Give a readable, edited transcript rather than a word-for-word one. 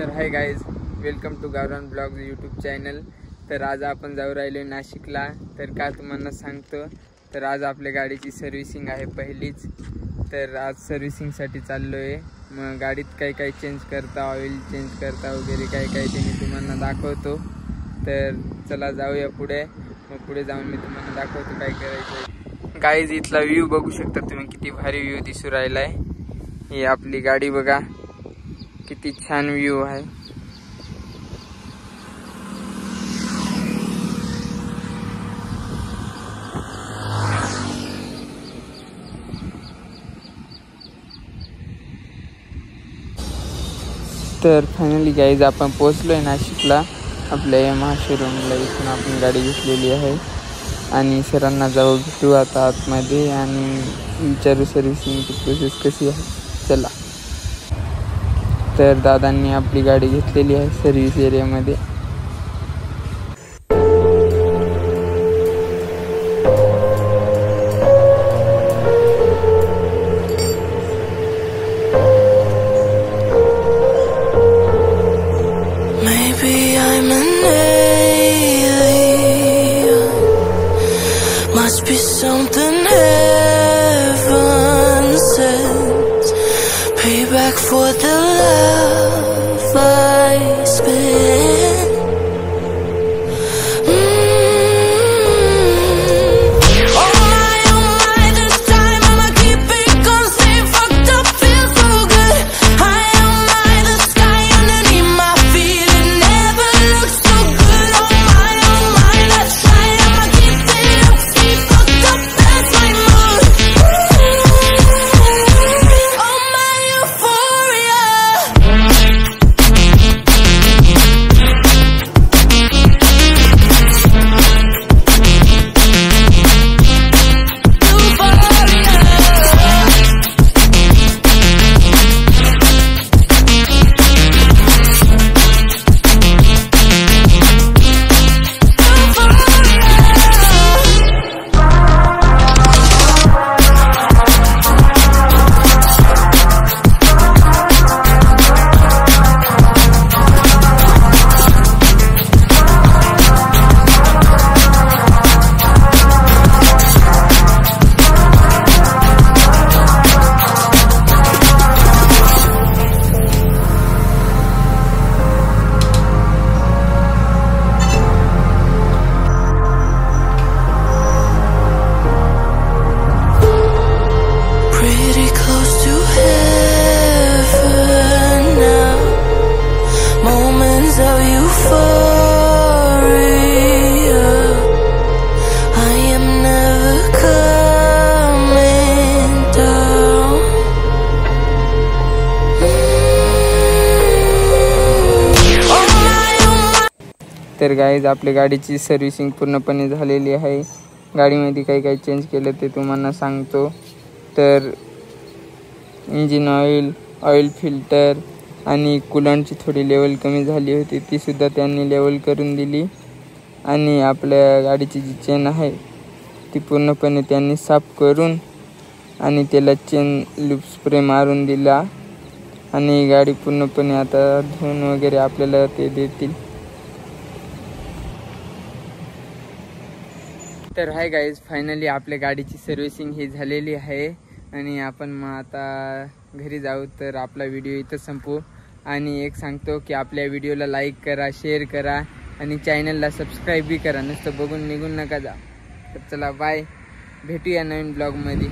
तर hi guys, welcome to गावरान blogs YouTube channel. तर आज आपण जाऊ राहिलो नाशिकला। तर का तुम्हाला सांगतो, तर आज आपल्या गाडीची सर्व्हिसिंग आहे पहिलीच। तर आज सर्व्हिसिंगसाठी चाललो आहे। मग गाडीत काय काय चेंज करता, ऑइल चेंज करता वगैरे काय काय ते मी तुम्हाला दाखवतो। तर चला जाऊया पुढे। मग पुढे जाऊन मी तुम्हाला दाखवतो काय करायचं। गाइज इथला व्ह्यू बघू शकता तुम्ही, किती भारी व्ह्यू दिसू राहिला आहे। ही आपली गाडी बघा, किती छान व्ह्यू आहे। तर फायनली गाइज आपण पोहोचलोय नाशिकला, आपल्या यमाहा शोरूमला। इथून आपण गाडी घेतलेली आहे आणि सरांना जाऊ भेटू आता आतमध्ये आणि विचारू सर्व्हिसिंगची प्रोसेस कशी आहे। चला। तर दादांनी आपली गाडी घेतलेली आहे सर्व्हिस एरियामध्ये। Must be something heaven sent, payback for the love I spent. Oh my, this time I'ma keep it going. Stay fucked up, feel so good. High on my, the sky underneath my feet, it never looks so good. Oh my, let's try. I'ma keep it up, stay fucked up, that's my mood. Oh my euphoria. Pretty close to heaven now. Moments of euphoria. I am never coming down. Oh my. तर guys आपल्या गाडीची servicing पूर्णपणे झालेली आहे। गाडीमध्ये काही काही change केलं ते तुम्हाला सांगतो। तर इंजिन ऑइल, ऑइल फिल्टर आणि कूलंटची थोडी लेवल कमी झाली होती, ती सुद्धा त्यांनी लेवल करून दिली। आणि आपल्या गाडीची जी चेन आहे ती पूर्णपणे त्यांनी साफ करून आणि त्याला चेन लूप स्प्रे मारून दिला आणि गाडी पूर्णपणे आता धुवून वगैरे आपल्याला ते देतील। तर हाय गाइज, फायनली आपल्या गाडीची सर्व्हिसिंग ही झालेली आहे आणि आपण मग आता घरी जाऊ। तर आपला व्हिडिओ इथं संपवू आणि एक सांगतो की आपल्या व्हिडिओला लाईक करा, शेअर करा आणि चॅनलला सबस्क्राईब बी करा। नुसतं बघून निघून नका जा। तर चला बाय, भेटूया नवीन ब्लॉगमध्ये।